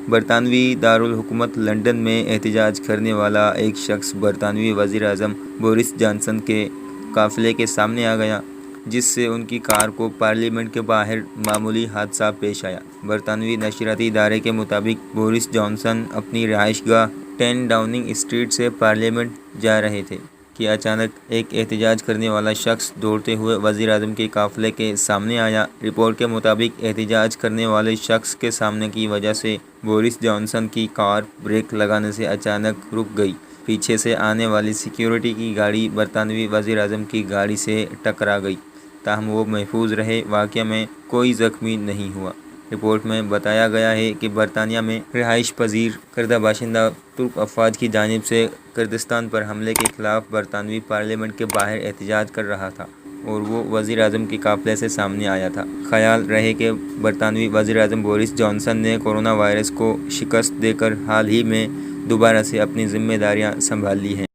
बरतानवी दारुल हुकूमत लंदन में एहतजाज करने वाला एक शख्स बरतानवी वज़ीर-ए-आज़म बोरिस जॉनसन के काफ़िले के सामने आ गया, जिससे उनकी कार को पार्लियामेंट के बाहर मामूली हादसा पेश आया। बरतानवी नशरियाती इदारे के मुताबिक बोरिस जॉनसन अपनी रिहाइशगाह 10 डाउनिंग स्ट्रीट से पार्लियामेंट जा रहे थे कि अचानक एक एहतजाज करने वाला शख्स दौड़ते हुए वज़ीर-ए-आज़म के काफ़िले के सामने आया। रिपोर्ट के मुताबिक एहतजाज करने वाले शख्स के सामने की वजह से बोरिस जॉनसन की कार ब्रेक लगाने से अचानक रुक गई। पीछे से आने वाली सिक्योरिटी की गाड़ी बरतानवी वज़ीर-ए-आज़म की गाड़ी से टकरा गई, ताहम वो महफूज रहे। वाक़या में कोई ज़ख्मी नहीं हुआ। रिपोर्ट में बताया गया है कि बरतानिया में रिहाइश पजीर करदा बाशिंदा तुर्क अफवाज की जानिब से कुर्दिस्तान पर हमले के ख़िलाफ़ बरतानवी पार्लियामेंट के बाहर एहतजाज कर रहा था और वो वज़ीर-ए-आज़म के काफ़िले से सामने आया था। ख़याल रहे कि बरतानवी वज़ीर-ए-आज़म बोरिस जॉनसन ने कोरोना वायरस को शिकस्त देकर हाल ही में दोबारा से अपनी ज़िम्मेदारियाँ संभाल ली हैं।